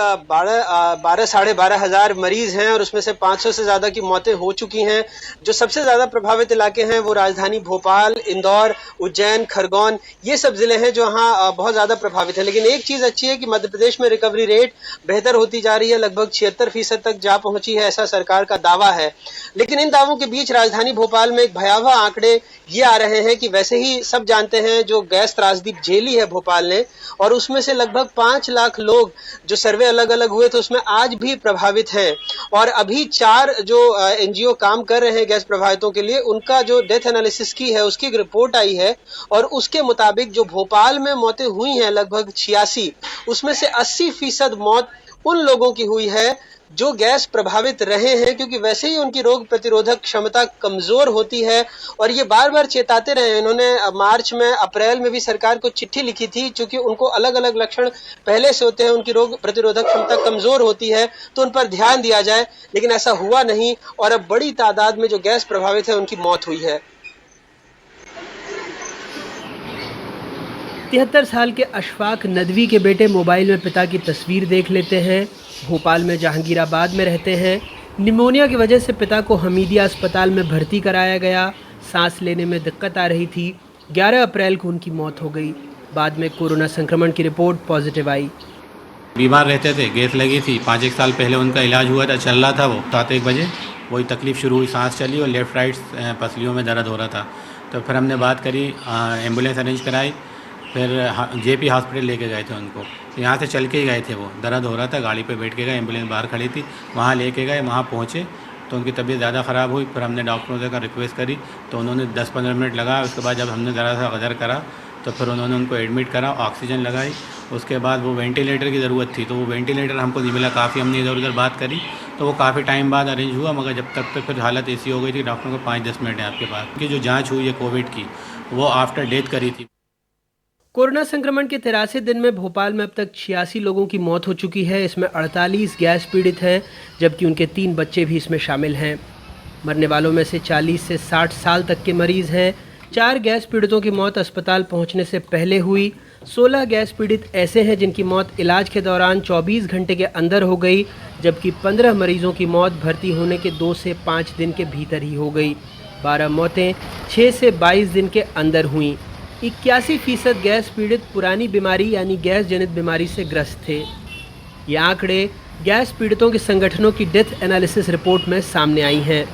12 साढ़े 12,000 मरीज हैं और उसमें से 500 से ज्यादा की मौतें हो चुकी हैं। जो सबसे ज्यादा प्रभावित इलाके हैं वो राजधानी भोपाल, इंदौर, उज्जैन, खरगोन, ये सब जिले हैं जो यहाँ बहुत ज्यादा प्रभावित है। लेकिन एक चीज अच्छी है कि मध्य प्रदेश में रिकवरी रेट बेहतर होती जा रही है, लगभग 76% तक जा पहुंची है, ऐसा सरकार का दावा है। लेकिन इन दावों के बीच राजधानी भोपाल में एक भयावह आंकड़े ये आ रहे हैं कि वैसे ही सब जानते हैं जो गैस त्रासदी झेली है भोपाल ने, और उसमें से लगभग 5 लाख लोग जो सर्वे अलग अलग हुए थे उसमें आज भी प्रभावित हैं। और अभी 4 जो एनजीओ काम कर रहे हैं गैस प्रभावितों के लिए, उनका जो डेथ एनालिसिस की है उसकी रिपोर्ट आई है और उसके मुताबिक जो भोपाल में मौतें हुई हैं लगभग 86, उसमें से 80% मौत उन लोगों की हुई है जो गैस प्रभावित रहे हैं, क्योंकि वैसे ही उनकी रोग प्रतिरोधक क्षमता कमजोर होती है। और ये बार बार चेताते रहे, इन्होंने मार्च में, अप्रैल में भी सरकार को चिट्ठी लिखी थी, क्योंकि उनको अलग अलग लक्षण पहले से होते हैं, उनकी रोग प्रतिरोधक क्षमता कमजोर होती है, तो उन पर ध्यान दिया जाए। लेकिन ऐसा हुआ नहीं और अब बड़ी तादाद में जो गैस प्रभावित है उनकी मौत हुई है। 73 साल के अशफाक नदवी के बेटे मोबाइल में पिता की तस्वीर देख लेते हैं। भोपाल में जहांगीराबाद में रहते हैं। निमोनिया की वजह से पिता को हमीदिया अस्पताल में भर्ती कराया गया। सांस लेने में दिक्कत आ रही थी। 11 अप्रैल को उनकी मौत हो गई। बाद में कोरोना संक्रमण की रिपोर्ट पॉजिटिव आई। बीमार रहते थे, गैस लगी थी। 5-1 साल पहले उनका इलाज हुआ था, चल रहा था वो। 7-1 बजे वही तकलीफ़ शुरू हुई, सांस चली और लेफ़्ट राइट पसलियों में दर्द हो रहा था। तो फिर हमने बात करी, एम्बुलेंस अरेंज कराई, फिर जेपी हॉस्पिटल लेके गए थे उनको। तो यहाँ से चल के ही गए थे, वो दर्द हो रहा था, गाड़ी पे बैठ के गए, एम्बुलेंस बाहर खड़ी थी, वहाँ लेके गए। वहाँ पहुँचे तो उनकी तबीयत ज़्यादा ख़राब हुई। फिर हमने डॉक्टरों से रिक्वेस्ट करी तो उन्होंने 10-15 मिनट लगाया। उसके बाद जब हमने ज़रा सा गदर करा तो फिर उन्होंने उनको एडमिट करा, ऑक्सीजन लगाई। उसके बाद वो वेंटिलेटर की ज़रूरत थी तो वो वेंटिलेटर हमको नहीं मिला। काफ़ी हमने इधर उधर बात करी तो वो काफ़ी टाइम बाद अरेंज हुआ, मगर जब तक तो फिर हालत ऐसी हो गई थी, डॉक्टरों को 5-10 मिनट है आपके पास। कि जो जाँच हुई है कोविड की वो आफ्टर डेथ करी थी। कोरोना संक्रमण के 83 दिन में भोपाल में अब तक 86 लोगों की मौत हो चुकी है। इसमें 48 गैस पीड़ित हैं, जबकि उनके 3 बच्चे भी इसमें शामिल हैं। मरने वालों में से 40 से 60 साल तक के मरीज़ हैं। 4 गैस पीड़ितों की मौत अस्पताल पहुंचने से पहले हुई। 16 गैस पीड़ित ऐसे हैं जिनकी मौत इलाज के दौरान 24 घंटे के अंदर हो गई, जबकि 15 मरीजों की मौत भर्ती होने के 2 से 5 दिन के भीतर ही हो गई। 12 मौतें 6 से 22 दिन के अंदर हुईं। 81% गैस पीड़ित पुरानी बीमारी यानी गैस जनित बीमारी से ग्रस्त थे। ये आंकड़े गैस पीड़ितों के संगठनों की डेथ एनालिसिस रिपोर्ट में सामने आई हैं।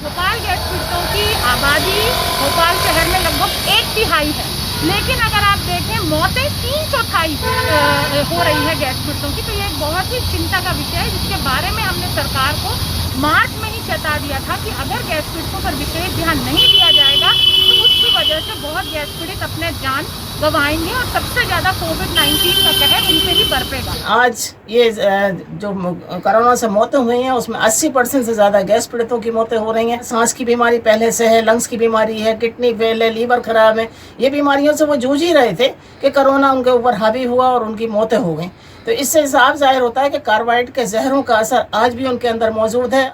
भोपाल गैस पीड़ितों की आबादी भोपाल शहर में लगभग 1/3 है, लेकिन अगर आप देखें मौतें 328 हो रही है गैस पीड़ितों की। तो ये एक बहुत ही चिंता का विषय है, जिसके बारे में हमने सरकार को मार्च में ही चेता दिया था कि अगर गैस पीड़ितों पर विशेष ध्यान नहीं दिया जाएगा तो उसकी वजह से बहुत गैस पीड़ित अपने जान गंवाएंगे और सबसे ज़्यादा कोविड-19 का कहर उन पे ही बरपेगा। आज ये जो कोरोना से मौतें हुई हैं उसमें 80% से ज़्यादा गैस पीड़ितों की मौतें हो रही हैं। सांस की बीमारी पहले से है, लंग्स की बीमारी है, किडनी फेल है, लीवर खराब है। ये बीमारियों से वो जूझ ही रहे थे कि कोरोना उनके ऊपर हावी हुआ और उनकी मौतें हो गई। तो इससे साफ जाहिर होता है कि कार्बाइड के जहरों का असर आज भी उनके अंदर मौजूद है।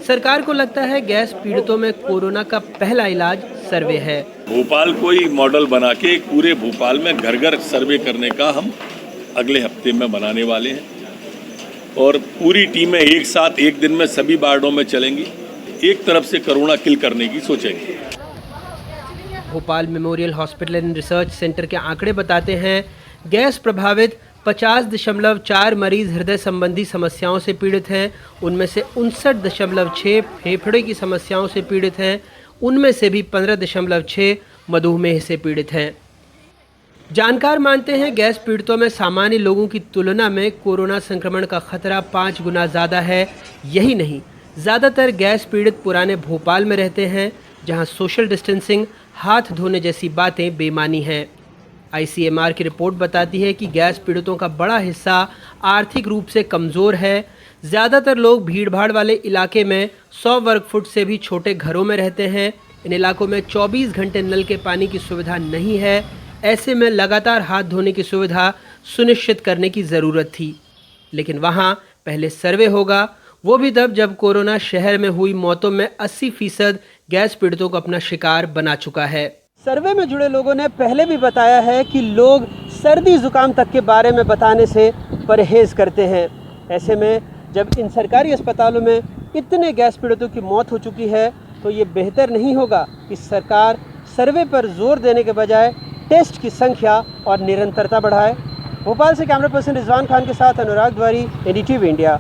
सरकार को लगता है गैस पीड़ितों में कोरोना का पहला इलाज सर्वे है। भोपाल को ही मॉडल बना के पूरे भोपाल में घर घर सर्वे करने का हम अगले हफ्ते में बनाने वाले हैं और पूरी टीमें एक साथ एक दिन में सभी वार्डों में चलेंगी। एक तरफ से कोरोना किल करने की सोचेंगे। Bhopal memorial hospital and research centre के आंकड़े बताते हैं गैस प्रभावित 50.4 मरीज हृदय संबंधी समस्याओं से पीड़ित हैं। उनमें से 59.6 फेफड़े की समस्याओं से पीड़ित हैं। उनमें से भी 15.6 मधुमेह से पीड़ित हैं। जानकार मानते हैं गैस पीड़ितों में सामान्य लोगों की तुलना में कोरोना संक्रमण का खतरा 5 गुना ज़्यादा है। यही नहीं, ज़्यादातर गैस पीड़ित पुराने भोपाल में रहते हैं, जहां सोशल डिस्टेंसिंग, हाथ धोने जैसी बातें बेमानी हैं। ICMR की रिपोर्ट बताती है कि गैस पीड़ितों का बड़ा हिस्सा आर्थिक रूप से कमज़ोर है। ज़्यादातर लोग भीड़भाड़ वाले इलाके में 100 वर्ग फुट से भी छोटे घरों में रहते हैं। इन इलाकों में 24 घंटे नल के पानी की सुविधा नहीं है। ऐसे में लगातार हाथ धोने की सुविधा सुनिश्चित करने की ज़रूरत थी, लेकिन वहाँ पहले सर्वे होगा, वो भी तब जब कोरोना शहर में हुई मौतों में 80% गैस पीड़ितों को अपना शिकार बना चुका है। सर्वे में जुड़े लोगों ने पहले भी बताया है कि लोग सर्दी जुकाम तक के बारे में बताने से परहेज करते हैं। ऐसे में जब इन सरकारी अस्पतालों में इतने गैस पीड़ितों की मौत हो चुकी है तो ये बेहतर नहीं होगा कि सरकार सर्वे पर जोर देने के बजाय टेस्ट की संख्या और निरंतरता बढ़ाए। भोपाल से कैमरा पर्सन रिजवान खान के साथ अनुराग द्वारी, NDTV इंडिया।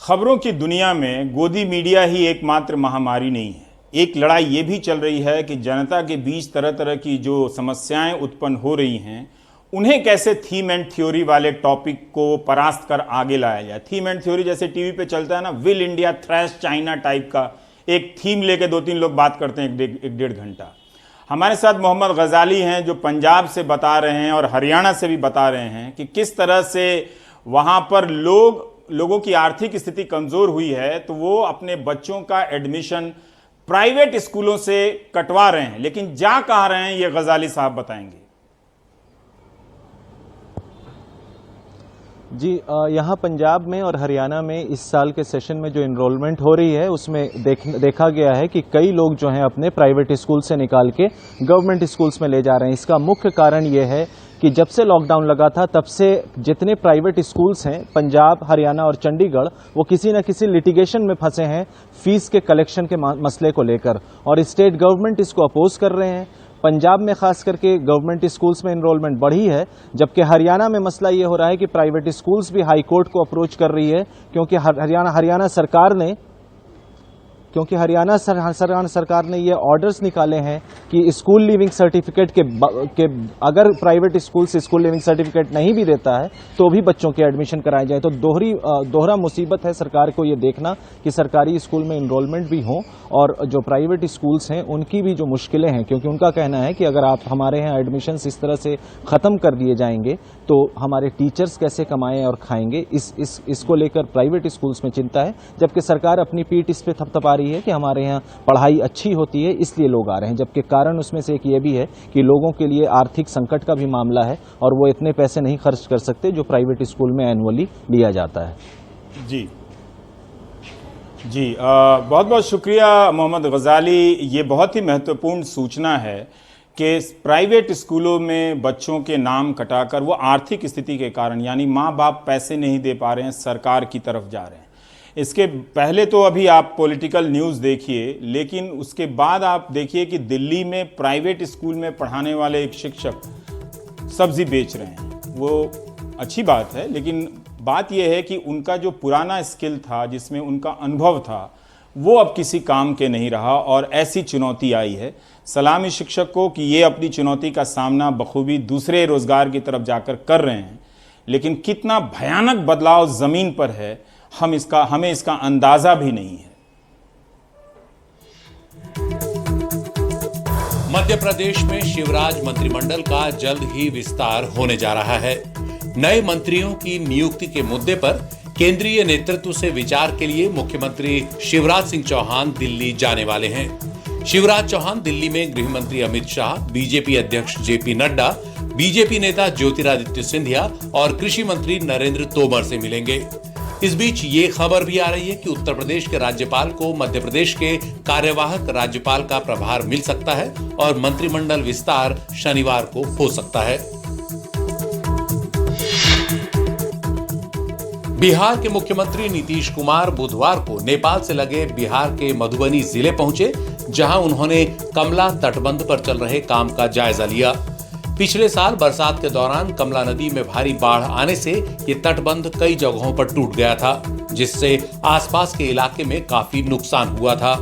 खबरों की दुनिया में गोदी मीडिया ही एकमात्र महामारी नहीं है। एक लड़ाई ये भी चल रही है कि जनता के बीच तरह तरह की जो समस्याएं उत्पन्न हो रही हैं उन्हें कैसे थीम एंड थ्योरी वाले टॉपिक को परास्त कर आगे लाया जाए। थीम एंड थ्योरी जैसे टीवी पे चलता है ना, will India trash China type का एक थीम लेके 2-3 लोग बात करते हैं 1-1.5 घंटा। हमारे साथ मोहम्मद गजाली हैं जो पंजाब से बता रहे हैं और हरियाणा से भी बता रहे हैं कि किस तरह से वहाँ पर लोगों की आर्थिक स्थिति कमज़ोर हुई है तो वो अपने बच्चों का एडमिशन प्राइवेट स्कूलों से कटवा रहे हैं, लेकिन जा कहाँ रहे हैं ये गजाली साहब बताएंगे। जी, यहाँ पंजाब में और हरियाणा में इस साल के सेशन में जो इनरोलमेंट हो रही है उसमें देखा गया है कि कई लोग जो हैं अपने प्राइवेट स्कूल से निकाल के गवर्नमेंट स्कूल्स में ले जा रहे हैं। इसका मुख्य कारण ये है कि जब से लॉकडाउन लगा था तब से जितने प्राइवेट स्कूल्स हैं पंजाब, हरियाणा और चंडीगढ़, वो किसी न किसी लिटिगेशन में फंसे हैं फीस के कलेक्शन के मसले को लेकर, और स्टेट गवर्नमेंट इसको अपोज कर रहे हैं। पंजाब में खास करके गवर्नमेंट स्कूल्स में एनरोलमेंट बढ़ी है, जबकि हरियाणा में मसला ये हो रहा है कि प्राइवेट स्कूल्स भी हाई कोर्ट को अप्रोच कर रही है क्योंकि हरियाणा सरकार ने ये ऑर्डर्स निकाले हैं कि स्कूल लिविंग सर्टिफिकेट के अगर प्राइवेट स्कूल से स्कूल लिविंग सर्टिफिकेट नहीं भी देता है तो भी बच्चों के एडमिशन कराए जाए। तो दोहरा मुसीबत है सरकार को ये देखना कि सरकारी स्कूल में इनरोलमेंट भी हो और जो प्राइवेट स्कूल्स हैं उनकी भी जो मुश्किलें हैं, क्योंकि उनका कहना है कि अगर आप हमारे यहाँ एडमिशन इस तरह से ख़त्म कर दिए जाएंगे तो हमारे टीचर्स कैसे कमाएं और खाएंगे। इसको लेकर प्राइवेट स्कूल्स में चिंता है, जबकि सरकार अपनी पीठ इस पर थपथपा रही है कि हमारे यहाँ पढ़ाई अच्छी होती है इसलिए लोग आ रहे हैं, जबकि कारण उसमें से एक ये भी है कि लोगों के लिए आर्थिक संकट का भी मामला है और वो इतने पैसे नहीं खर्च कर सकते जो प्राइवेट स्कूल में एनुअली लिया जाता है। जी, बहुत बहुत शुक्रिया मोहम्मद गजाली। ये बहुत ही महत्वपूर्ण सूचना है कि प्राइवेट स्कूलों में बच्चों के नाम कटाकर वो आर्थिक स्थिति के कारण, यानी माँ बाप पैसे नहीं दे पा रहे हैं, सरकार की तरफ जा रहे हैं। इसके पहले तो अभी आप पॉलिटिकल न्यूज़ देखिए, लेकिन उसके बाद आप देखिए कि दिल्ली में प्राइवेट स्कूल में पढ़ाने वाले एक शिक्षक सब्जी बेच रहे हैं। वो अच्छी बात है, लेकिन बात यह है कि उनका जो पुराना स्किल था, जिसमें उनका अनुभव था, वो अब किसी काम के नहीं रहा और ऐसी चुनौती आई है। सलामी शिक्षक को कि ये अपनी चुनौती का सामना बखूबी दूसरे रोज़गार की तरफ जाकर कर रहे हैं, लेकिन कितना भयानक बदलाव ज़मीन पर है हमें इसका अंदाजा भी नहीं है। मध्य प्रदेश में शिवराज मंत्रिमंडल का जल्द ही विस्तार होने जा रहा है। नए मंत्रियों की नियुक्ति के मुद्दे पर केंद्रीय नेतृत्व से विचार के लिए मुख्यमंत्री शिवराज सिंह चौहान दिल्ली जाने वाले हैं। शिवराज चौहान दिल्ली में गृह मंत्री अमित शाह, बीजेपी अध्यक्ष जेपी नड्डा, बीजेपी नेता ज्योतिरादित्य सिंधिया और कृषि मंत्री नरेंद्र तोमर से मिलेंगे। इस बीच ये खबर भी आ रही है कि उत्तर प्रदेश के राज्यपाल को मध्य प्रदेश के कार्यवाहक राज्यपाल का प्रभार मिल सकता है और मंत्रिमंडल विस्तार शनिवार को हो सकता है। बिहार के मुख्यमंत्री नीतीश कुमार बुधवार को नेपाल से लगे बिहार के मधुबनी जिले पहुंचे, जहां उन्होंने कमला तटबंध पर चल रहे काम का जायजा लिया। पिछले साल बरसात के दौरान कमला नदी में भारी बाढ़ आने से ये तटबंध कई जगहों पर टूट गया था, जिससे आसपास के इलाके में काफी नुकसान हुआ था।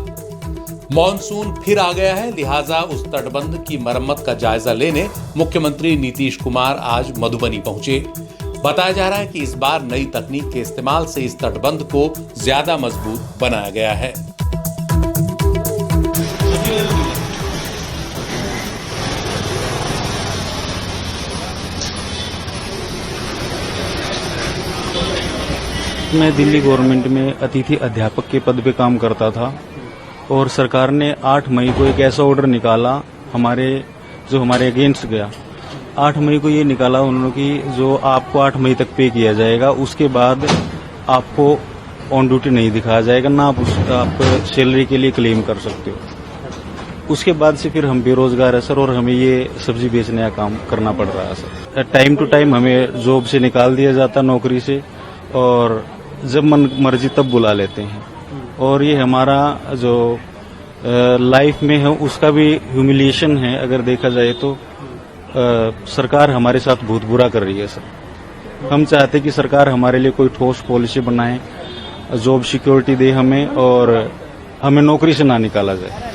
मॉनसून फिर आ गया है, लिहाजा उस तटबंध की मरम्मत का जायजा लेने मुख्यमंत्री नीतीश कुमार आज मधुबनी पहुंचे। बताया जा रहा है कि इस बार नई तकनीक के इस्तेमाल से इस तटबंध को ज्यादा मजबूत बनाया गया है। मैं दिल्ली गवर्नमेंट में अतिथि अध्यापक के पद पे काम करता था और सरकार ने 8 मई को एक ऐसा ऑर्डर निकाला हमारे अगेंस्ट गया। 8 मई को ये निकाला उन्होंने कि जो आपको 8 मई तक पे किया जाएगा, उसके बाद आपको ऑन ड्यूटी नहीं दिखाया जाएगा, ना आप सैलरी के लिए क्लेम कर सकते हो। उसके बाद से फिर हम बेरोजगार है सर, और हमें ये सब्जी बेचने का काम करना पड़ रहा है सर। टाइम टू टाइम हमें जॉब से निकाल दिया जाता, नौकरी से, और जब मन मर्जी तब बुला लेते हैं। और ये हमारा जो लाइफ में है उसका भी ह्यूमिलिएशन है। अगर देखा जाए तो सरकार हमारे साथ बहुत बुरा कर रही है सर। हम चाहते कि सरकार हमारे लिए कोई ठोस पॉलिसी बनाए, जॉब सिक्योरिटी दे हमें, और हमें नौकरी से ना निकाला जाए।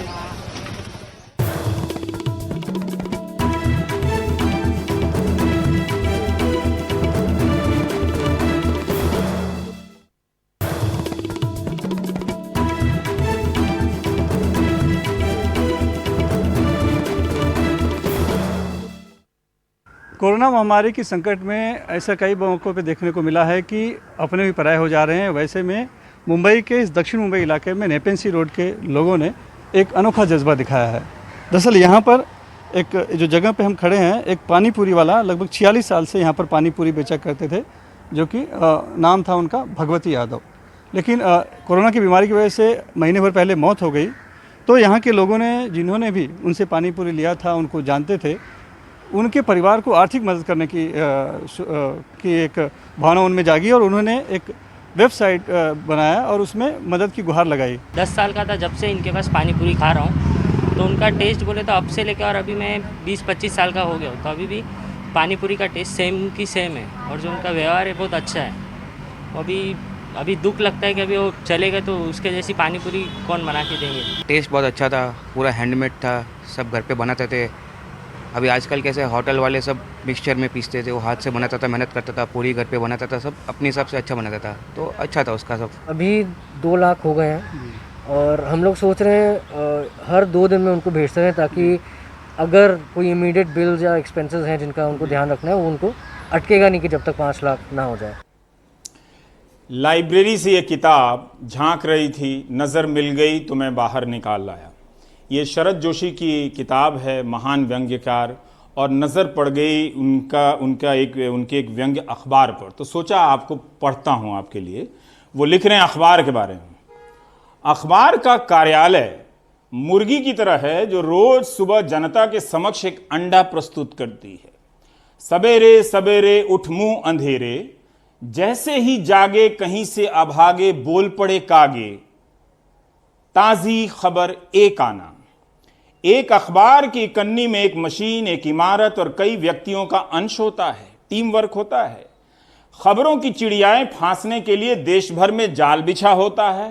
कोरोना महामारी की संकट में ऐसा कई मौक़ों पे देखने को मिला है कि अपने भी पराये हो जा रहे हैं। वैसे में मुंबई के इस दक्षिण मुंबई इलाके में नेपेन सी रोड के लोगों ने एक अनोखा जज्बा दिखाया है। दरअसल यहाँ पर एक जो जगह पे हम खड़े हैं, एक पानी पूरी वाला लगभग 46 साल से यहाँ पर पानी पूरी बेचा करते थे, जो कि नाम था उनका भगवती यादव। लेकिन कोरोना की बीमारी की वजह से महीने भर पहले मौत हो गई। तो यहाँ के लोगों ने, जिन्होंने भी उनसे पानी पूरी लिया था, उनको जानते थे, उनके परिवार को आर्थिक मदद करने की एक भावना उनमें जागी और उन्होंने एक वेबसाइट बनाया और उसमें मदद की गुहार लगाई। 10 साल का था जब से इनके पास पानी पूरी खा रहा हूँ, तो उनका टेस्ट बोले तो अब से लेकर और अभी मैं 20-25 साल का हो गया हूँ, तो अभी भी पानी पूरी का टेस्ट सेम की सेम है और जो उनका व्यवहार है बहुत अच्छा है। अभी दुख लगता है कि अभी वो चले गए तो उसके जैसी पानी पूरी कौन बना के देंगे। टेस्ट बहुत अच्छा था, पूरा हैंडमेड था, सब घर पे बनाते थे। अभी आजकल कैसे होटल वाले सब मिक्सचर में पीसते थे, वो हाथ से बनाता था, मेहनत करता था, पूरी घर पे बनाता था, सब अपने हिसाब से अच्छा बनाता था, तो अच्छा था उसका सब। अभी 2 लाख हो गए हैं और हम लोग सोच रहे हैं हर 2 दिन में उनको भेजते हैं, ताकि अगर कोई इमीडिएट बिल्स या एक्सपेंसेस हैं जिनका उनको ध्यान रखना है, वो उनको अटकेगा नहीं कि जब तक 5 लाख ना हो जाए। लाइब्रेरी से ये किताब झांक रही थी, नज़र मिल गई तो मैं बाहर निकाल लाया। ये शरद जोशी की किताब है, महान व्यंग्यकार, और नज़र पड़ गई उनके एक व्यंग्य अखबार पर, तो सोचा आपको पढ़ता हूँ आपके लिए। वो लिख रहे हैं अखबार के बारे में। अखबार का कार्यालय मुर्गी की तरह है जो रोज सुबह जनता के समक्ष एक अंडा प्रस्तुत करती है। सवेरे सवेरे उठ मुंह अंधेरे, जैसे ही जागे कहीं से अभागे, बोल पड़े कागे, ताज़ी खबर एक आना। एक अखबार की कन्नी में एक मशीन, एक इमारत और कई व्यक्तियों का अंश होता है, टीम वर्क होता है। खबरों की चिड़ियाएं फांसने के लिए देश भर में जाल बिछा होता है।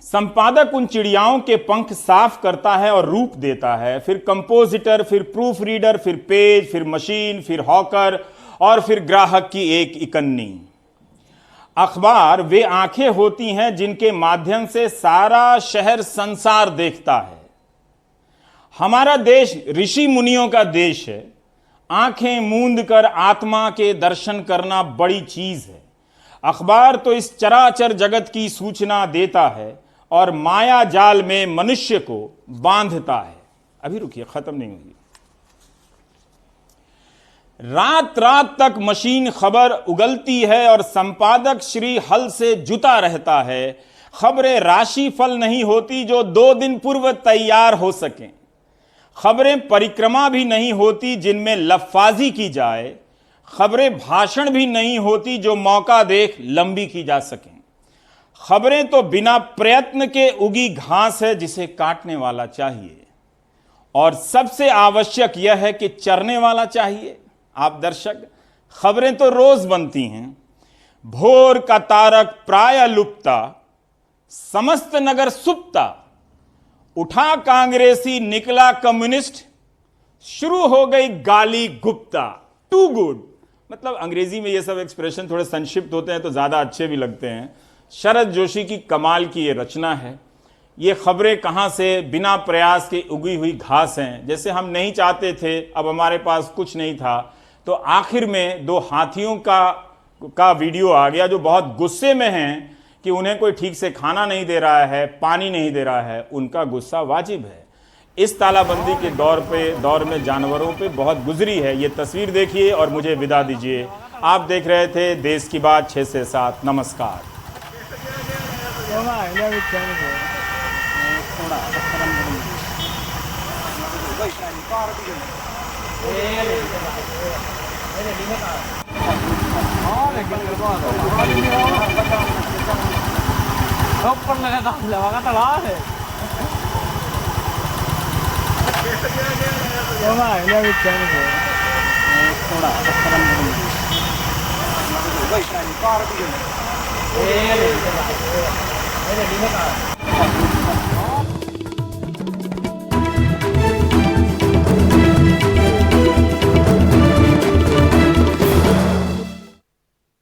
संपादक उन चिड़ियाओं के पंख साफ करता है और रूप देता है, फिर कंपोजिटर, फिर प्रूफ रीडर, फिर पेज, फिर मशीन, फिर हॉकर और फिर ग्राहक की एक इकन्नी। अखबार वे आंखें होती हैं जिनके माध्यम से सारा शहर संसार देखता है। हमारा देश ऋषि मुनियों का देश है। आंखें मूंद कर आत्मा के दर्शन करना बड़ी चीज है। अखबार तो इस चराचर जगत की सूचना देता है और माया जाल में मनुष्य को बांधता है। अभी रुकिए, खत्म नहीं हुई। रात रात तक मशीन खबर उगलती है और संपादक श्री हल से जुटा रहता है। खबरें राशि फल नहीं होती जो 2 दिन पूर्व तैयार हो सकें। खबरें परिक्रमा भी नहीं होती जिनमें लफ्फाजी की जाए। खबरें भाषण भी नहीं होती जो मौका देख लंबी की जा सकें। खबरें तो बिना प्रयत्न के उगी घास है जिसे काटने वाला चाहिए। और सबसे आवश्यक यह है कि चरने वाला चाहिए। आप दर्शक, खबरें तो रोज बनती हैं। भोर का तारक प्राय लुप्ता, समस्त नगर सुप्ता, उठा कांग्रेसी निकला कम्युनिस्ट, शुरू हो गई गाली गुप्ता। टू गुड, मतलब अंग्रेजी में ये सब एक्सप्रेशन थोड़े संक्षिप्त होते हैं तो ज्यादा अच्छे भी लगते हैं। शरद जोशी की कमाल की ये रचना है। ये खबरें कहां से, बिना प्रयास के उगी हुई घास हैं। जैसे हम नहीं चाहते थे, अब हमारे पास कुछ नहीं था, तो आखिर में दो हाथियों का वीडियो आ गया जो बहुत गुस्से में हैं कि उन्हें कोई ठीक से खाना नहीं दे रहा है, पानी नहीं दे रहा है। उनका गुस्सा वाजिब है। इस तालाबंदी के दौर में जानवरों पे बहुत गुजरी है। ये तस्वीर देखिए और मुझे विदा दीजिए। आप देख रहे थे देश की बात 6 से 7। नमस्कार। थोड़ा